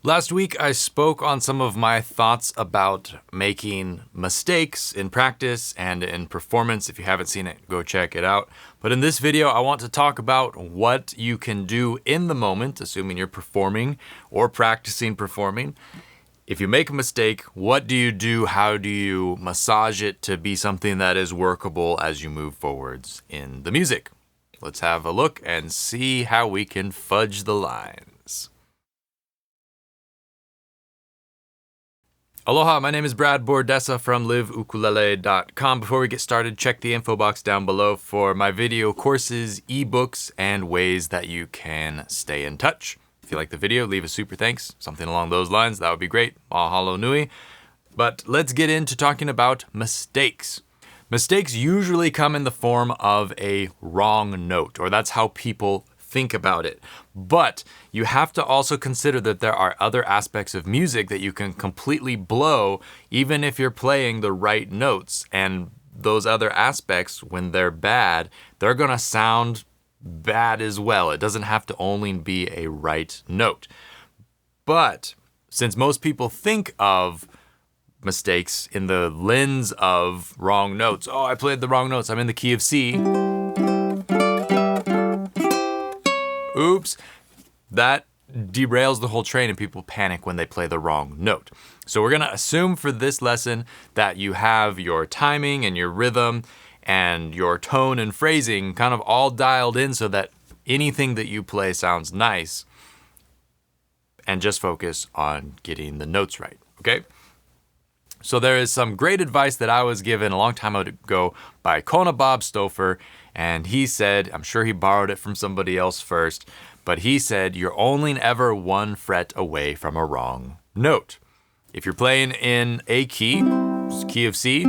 Last week, I spoke on some of my thoughts about making mistakes in practice and in performance. If you haven't seen it, go check it out. But in this video, I want to talk about what you can do in the moment, assuming you're performing or practicing performing. If you make a mistake, what do you do? How do you massage it to be something that is workable as you move forwards in the music? Let's have a look and see how we can fudge the lines. Aloha, my name is Brad Bordessa from liveukulele.com. Before we get started, check the info box down below for my video courses, ebooks, and ways that you can stay in touch. If you like the video, leave a super thanks, something along those lines. That would be great. Mahalo nui. But let's get into talking about mistakes. Mistakes usually come in the form of a wrong note, or that's how people think about it. But you have to also consider that there are other aspects of music that you can completely blow, even if you're playing the right notes. And those other aspects, when they're bad, they're gonna sound bad as well. It doesn't have to only be a right note. But since most people think of mistakes in the lens of wrong notes, oh, I played the wrong notes, I'm in the key of C. Oops, that derails the whole train and people panic when they play the wrong note. So we're gonna assume for this lesson that you have your timing and your rhythm and your tone and phrasing kind of all dialed in so that anything that you play sounds nice, and just focus on getting the notes right, okay? So there is some great advice that I was given a long time ago by Kona Bob Stouffer, and he said, I'm sure he borrowed it from somebody else first, but he said, you're only ever one fret away from a wrong note. If you're playing in a key of C,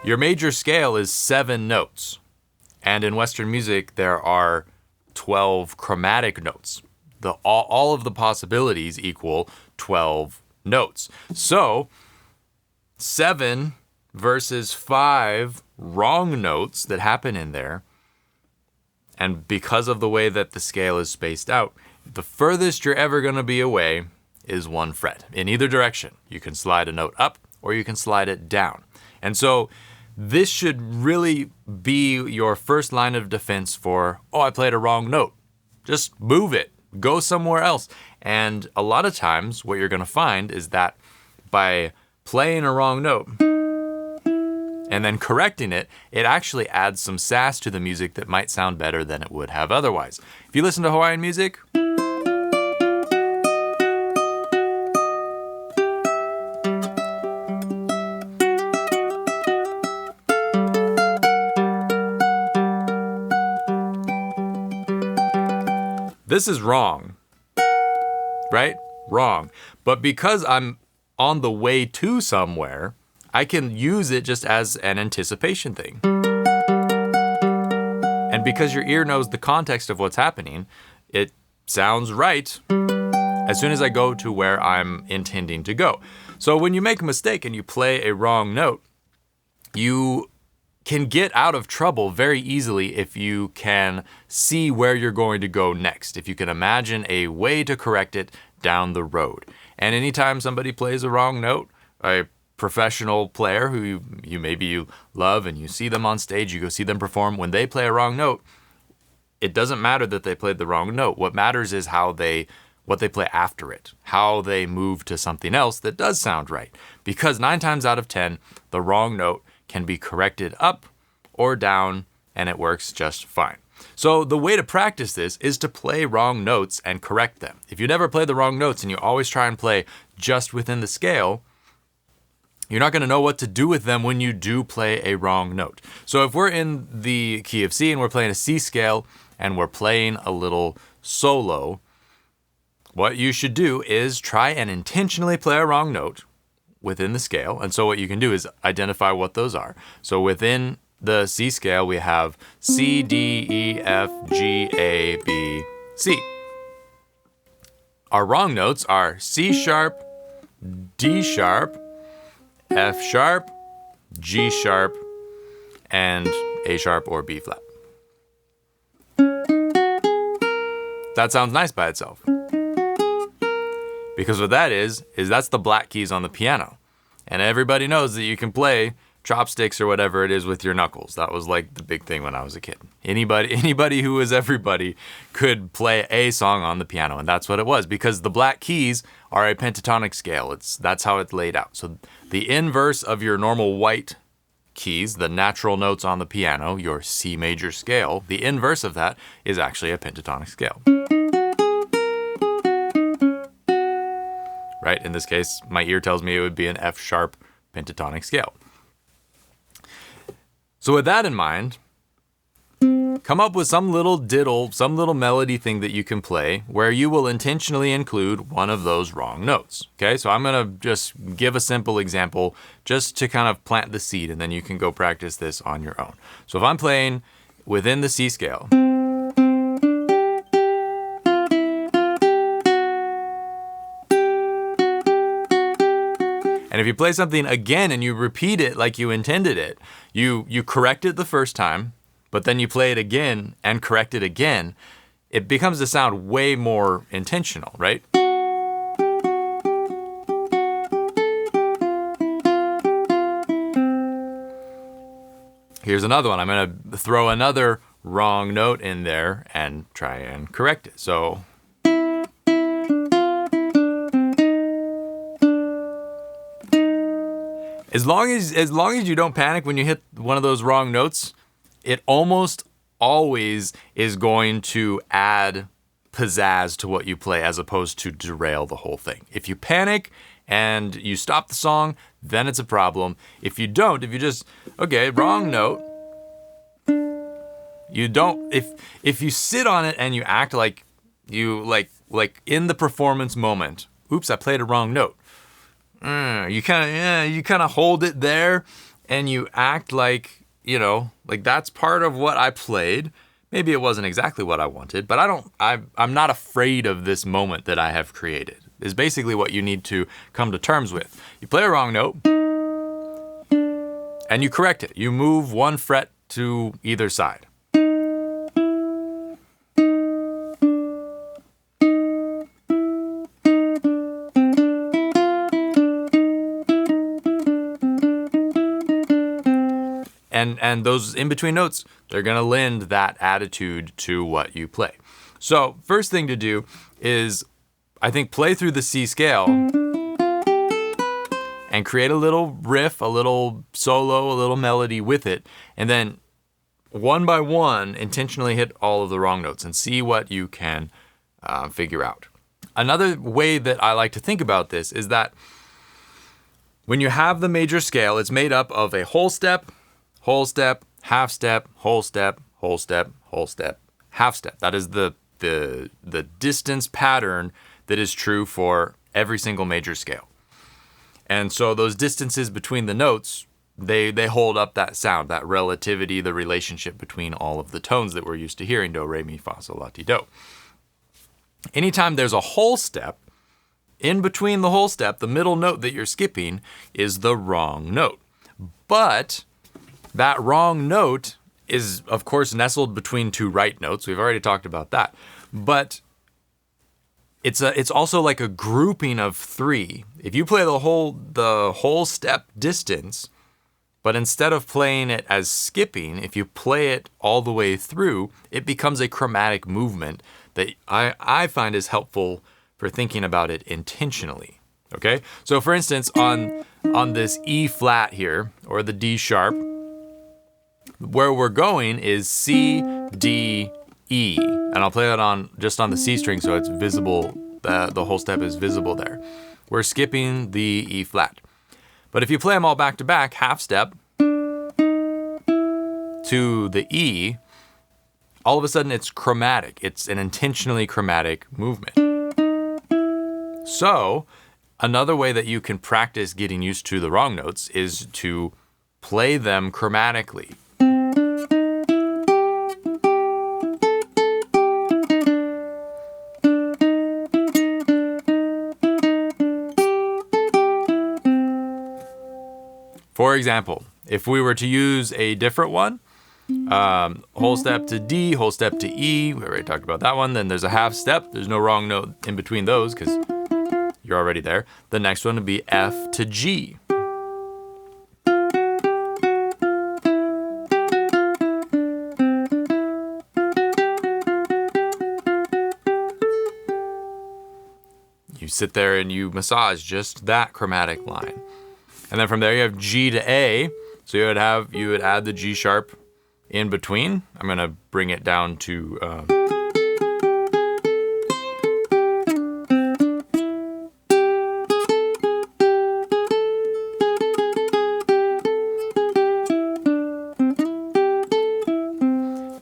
your major scale is 7 notes. And in Western music, there are 12 chromatic notes. All of the possibilities equal 12 notes. So 7 versus 5 wrong notes that happen in there, and because of the way that the scale is spaced out, the furthest you're ever going to be away is 1 fret in either direction. You can slide a note up or you can slide it down. And so this should really be your first line of defense for, oh, I played a wrong note. Just move it. Go somewhere else. And a lot of times what you're going to find is that by playing a wrong note and then correcting it, it actually adds some sass to the music that might sound better than it would have otherwise. If you listen to Hawaiian music, this is wrong, right? Wrong. But because I'm on the way to somewhere, I can use it just as an anticipation thing. And because your ear knows the context of what's happening, it sounds right as soon as I go to where I'm intending to go. So when you make a mistake and you play a wrong note, you can get out of trouble very easily if you can see where you're going to go next, if you can imagine a way to correct it down the road. And anytime somebody plays a wrong note, a professional player who you love and you see them on stage, you go see them perform, when they play a wrong note, it doesn't matter that they played the wrong note. What matters is what they play after it, how they move to something else that does sound right. Because 9 times out of 10, the wrong note can be corrected up or down, and it works just fine. So the way to practice this is to play wrong notes and correct them. If you never play the wrong notes and you always try and play just within the scale, you're not going to know what to do with them when you do play a wrong note. So if we're in the key of C and we're playing a C scale and we're playing a little solo, what you should do is try and intentionally play a wrong note within the scale. And so what you can do is identify what those are. So within the C scale, we have C, D, E, F, G, A, B, C. Our wrong notes are C sharp, D sharp, F sharp, G sharp, and A sharp or B flat. That sounds nice by itself. Because what that is that's the black keys on the piano. And everybody knows that you can play chopsticks or whatever it is with your knuckles. That was like the big thing when I was a kid. Anybody who was everybody could play a song on the piano, and that's what it was, because the black keys are a pentatonic scale. That's how it's laid out. So the inverse of your normal white keys, the natural notes on the piano, your C major scale, the inverse of that is actually a pentatonic scale. Right? In this case, my ear tells me it would be an F sharp pentatonic scale. So with that in mind, come up with some little diddle, some little melody thing that you can play where you will intentionally include one of those wrong notes. Okay, so I'm gonna just give a simple example just to kind of plant the seed, and then you can go practice this on your own. So if I'm playing within the C scale, and if you play something again and you repeat it like you intended it, you correct it the first time, but then you play it again and correct it again, it becomes to sound way more intentional, right? Here's another one. I'm gonna throw another wrong note in there and try and correct it. So As long as you don't panic when you hit one of those wrong notes, it almost always is going to add pizzazz to what you play as opposed to derail the whole thing. If you panic and you stop the song, then it's a problem. If you don't, if you just, okay, wrong note, you don't, if you sit on it and you act like you, like in the performance moment, oops, I played a wrong note. You kind of hold it there and you act like, like that's part of what I played. Maybe it wasn't exactly what I wanted, but I'm not afraid of this moment that I have created, is basically what you need to come to terms with. You play a wrong note and you correct it. You move one fret to either side. And those in-between notes, they're going to lend that attitude to what you play. So first thing to do is, I think, play through the C scale and create a little riff, a little solo, a little melody with it. And then one by one, intentionally hit all of the wrong notes and see what you can figure out. Another way that I like to think about this is that when you have the major scale, it's made up of a whole step, half step, whole step, whole step, whole step, half step. That is the distance pattern that is true for every single major scale. And so those distances between the notes, they hold up that sound, that relativity, the relationship between all of the tones that we're used to hearing, do, re, mi, fa, sol, la, ti, do. Anytime there's a whole step, in between the whole step, the middle note that you're skipping is the wrong note. But that wrong note is, of course, nestled between two right notes. We've already talked about that. But it's also like a grouping of three. If you play the whole step distance, but instead of playing it as skipping, if you play it all the way through, it becomes a chromatic movement that I find is helpful for thinking about it intentionally. Okay? So for instance, on this E flat here, or the D sharp, where we're going is C, D, E. And I'll play it just on the C string so it's visible, the whole step is visible there. We're skipping the E flat. But if you play them all back to back, half step to the E, all of a sudden it's chromatic. It's an intentionally chromatic movement. So another way that you can practice getting used to the wrong notes is to play them chromatically. For example, if we were to use a different one, whole step to D, whole step to E, we already talked about that one, then there's a half step. There's no wrong note in between those because You're already there. The next one would be F to G. You sit there and you massage just that chromatic line. And then from there you have G to A. So you would add the G sharp in between. I'm gonna bring it down to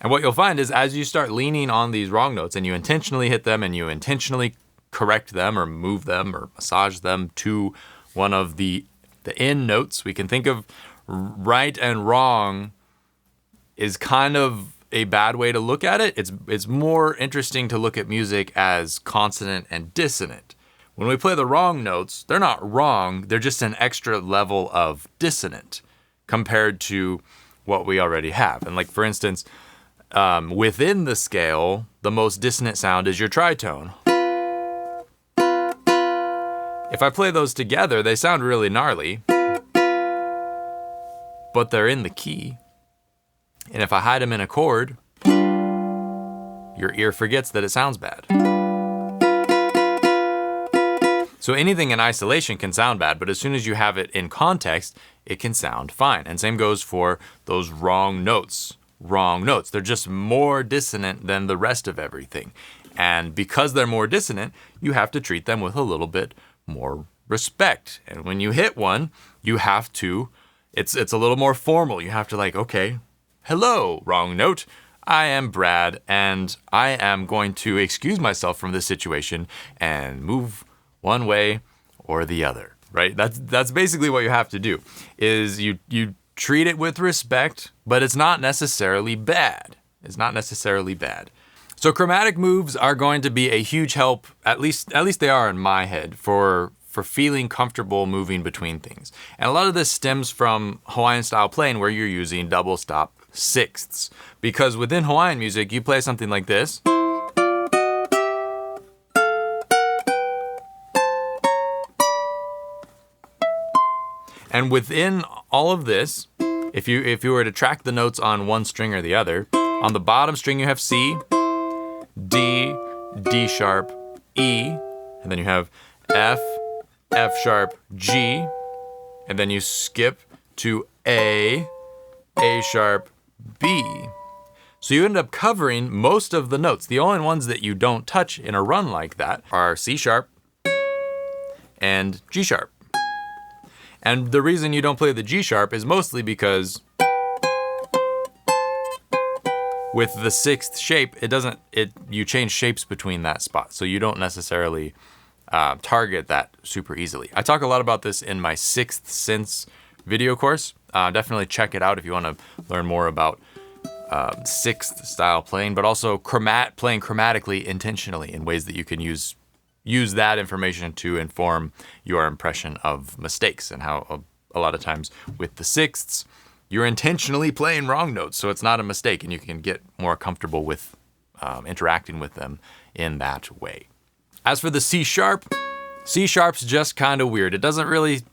and what you'll find is as you start leaning on these wrong notes and you intentionally hit them and you intentionally correct them or move them or massage them to one of the in notes, we can think of right and wrong is kind of a bad way to look at it. It's more interesting to look at music as consonant and dissonant. When we play the wrong notes, they're not wrong, they're just an extra level of dissonant compared to what we already have. And like for instance, within the scale, the most dissonant sound is your tritone. If I play those together, they sound really gnarly, but they're in the key. And if I hide them in a chord, your ear forgets that it sounds bad. So anything in isolation can sound bad, but as soon as you have it in context, it can sound fine. And same goes for those wrong notes. Wrong notes. They're just more dissonant than the rest of everything. And because they're more dissonant, you have to treat them with a little bit more respect. And when you hit one, you have to, it's a little more formal. You have to like, okay, hello, wrong note. I am Brad, and I am going to excuse myself from this situation and move one way or the other, right? That's basically what you have to do, is you treat it with respect, but it's not necessarily bad. It's not necessarily bad. So chromatic moves are going to be a huge help, at least they are in my head, for feeling comfortable moving between things. And a lot of this stems from Hawaiian style playing where you're using double stop sixths. Because within Hawaiian music, you play something like this. And within all of this, if you were to track the notes on one string or the other, on the bottom string you have C, D, D sharp, E, and then you have F, F sharp, G, and then you skip to A sharp, B. So you end up covering most of the notes. The only ones that you don't touch in a run like that are C sharp and G sharp. And the reason you don't play the G sharp is mostly because with the sixth shape, you change shapes between that spot. So you don't necessarily target that super easily. I talk a lot about this in my Sixth Sense video course. Definitely check it out if you want to learn more about sixth style playing, but also playing chromatically intentionally in ways that you can use that information to inform your impression of mistakes, and how a lot of times with the sixths, you're intentionally playing wrong notes, so it's not a mistake, and you can get more comfortable with interacting with them in that way. As for the C sharp's just kind of weird. It doesn't really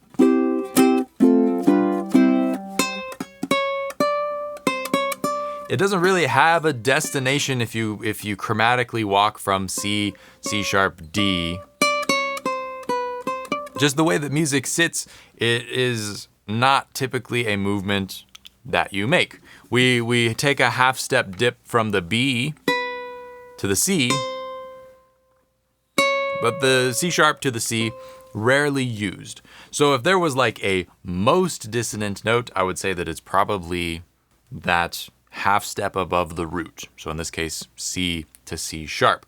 have a destination if you chromatically walk from C sharp, D. Just the way that music sits, it is not typically a movement that you make. We take a half step dip from the B to the C, but the C sharp to the C, rarely used. So if there was like a most dissonant note, I would say that it's probably that half step above the root. So in this case, C to C sharp.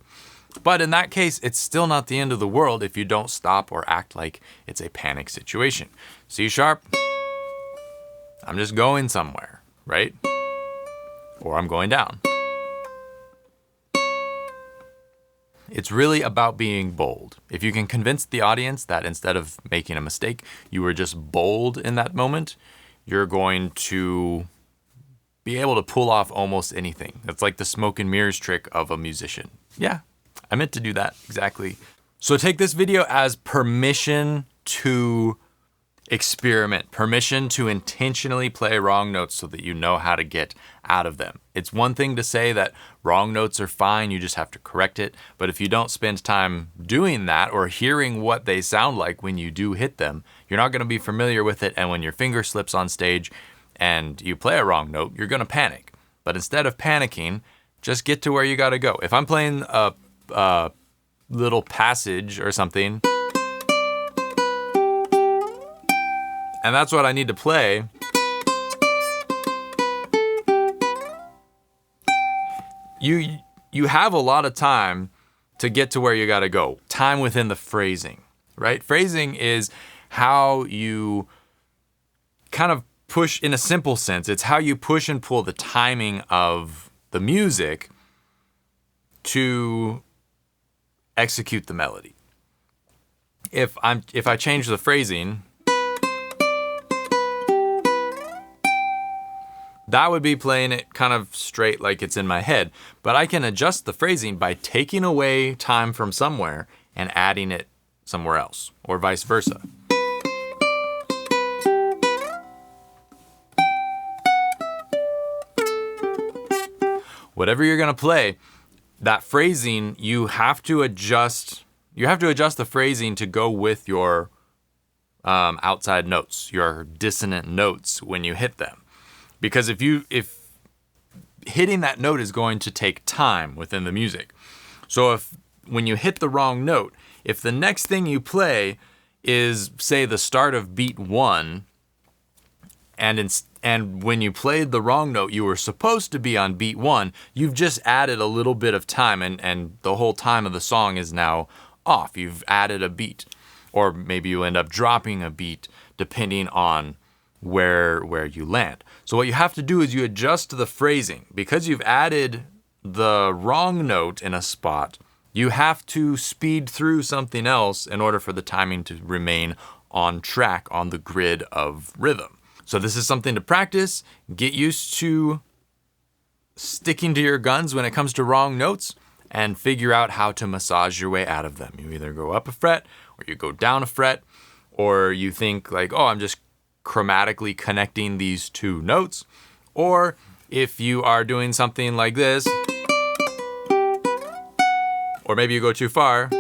But in that case, it's still not the end of the world if you don't stop or act like it's a panic situation. C sharp, I'm just going somewhere, right? Or I'm going down. It's really about being bold. If you can convince the audience that instead of making a mistake, you were just bold in that moment, you're going to be able to pull off almost anything. That's like the smoke and mirrors trick of a musician. Yeah, I meant to do that, exactly. So take this video as permission to experiment, permission to intentionally play wrong notes so that you know how to get out of them. It's one thing to say that wrong notes are fine, you just have to correct it. But if you don't spend time doing that or hearing what they sound like when you do hit them, you're not going to be familiar with it. And when your finger slips on stage and you play a wrong note, you're going to panic. But instead of panicking, just get to where you got to go. If I'm playing a little passage or something, and that's what I need to play, you have a lot of time to get to where you got to go. Time within the phrasing, right? Phrasing is how you kind of push, in a simple sense, it's how you push and pull the timing of the music to execute the melody. If I change the phrasing, that would be playing it kind of straight like it's in my head. But I can adjust the phrasing by taking away time from somewhere and adding it somewhere else, or vice versa. Whatever you're gonna play, that phrasing, you have to adjust the phrasing to go with your outside notes, your dissonant notes when you hit them. Because if hitting that note is going to take time within the music. So if when you hit the wrong note, if the next thing you play is, say, the start of beat 1, and when you played the wrong note, you were supposed to be on beat 1, you've just added a little bit of time, and the whole time of the song is now off. You've added a beat. Or maybe you end up dropping a beat depending on where you land. So what you have to do is you adjust the phrasing. Because you've added the wrong note in a spot, you have to speed through something else in order for the timing to remain on track on the grid of rhythm. So this is something to practice. Get used to sticking to your guns when it comes to wrong notes and figure out how to massage your way out of them. You either go up a fret or you go down a fret, or you think like, oh, I'm just chromatically connecting these two notes. Or if you are doing something like this, or maybe you go too far,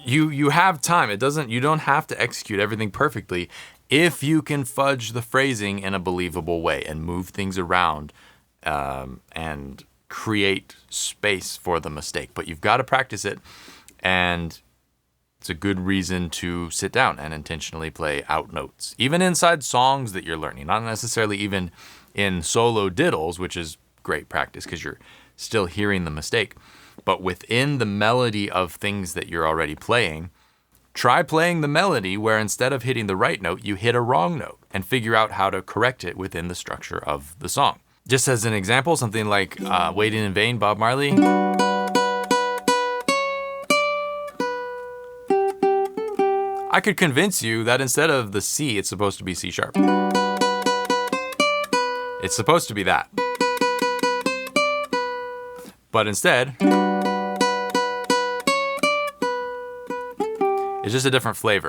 you have time. You don't have to execute everything perfectly if you can fudge the phrasing in a believable way and move things around and create space for the mistake. But you've got to practice it, and it's a good reason to sit down and intentionally play out notes. Even inside songs that you're learning, not necessarily even in solo diddles, which is great practice because you're still hearing the mistake. But within the melody of things that you're already playing, try playing the melody where instead of hitting the right note, you hit a wrong note and figure out how to correct it within the structure of the song. Just as an example, something like Waiting in Vain, Bob Marley. I could convince you that instead of the C, it's supposed to be C sharp. It's supposed to be that. But instead, it's just a different flavor.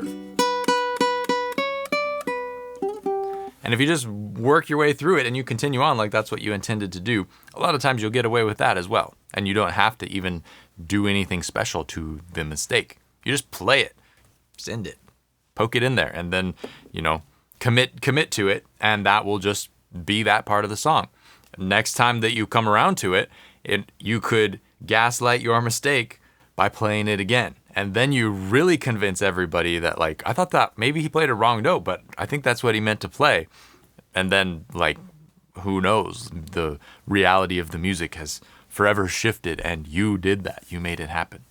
And if you just work your way through it and you continue on like that's what you intended to do, a lot of times you'll get away with that as well. And you don't have to even do anything special to the mistake. You just play it. Send it, poke it in there, and then, commit to it, and that will just be that part of the song. Next time that you come around to it, you could gaslight your mistake by playing it again. And then you really convince everybody that, like, I thought that maybe he played a wrong note, but I think that's what he meant to play. And then, like, who knows? The reality of the music has forever shifted, and you did that. You made it happen.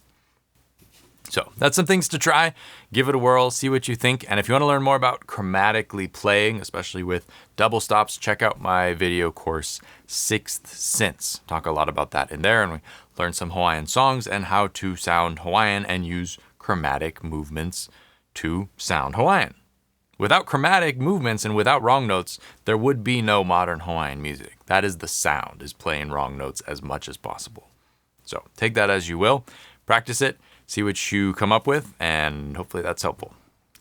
So that's some things to try. Give it a whirl, see what you think. And if you want to learn more about chromatically playing, especially with double stops, check out my video course, Sixth Sense. Talk a lot about that in there, and we learn some Hawaiian songs and how to sound Hawaiian and use chromatic movements to sound Hawaiian. Without chromatic movements and without wrong notes, there would be no modern Hawaiian music. That is the sound, is playing wrong notes as much as possible. So take that as you will. Practice it. See what you come up with. And hopefully that's helpful.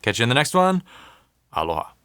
Catch you in the next one. Aloha.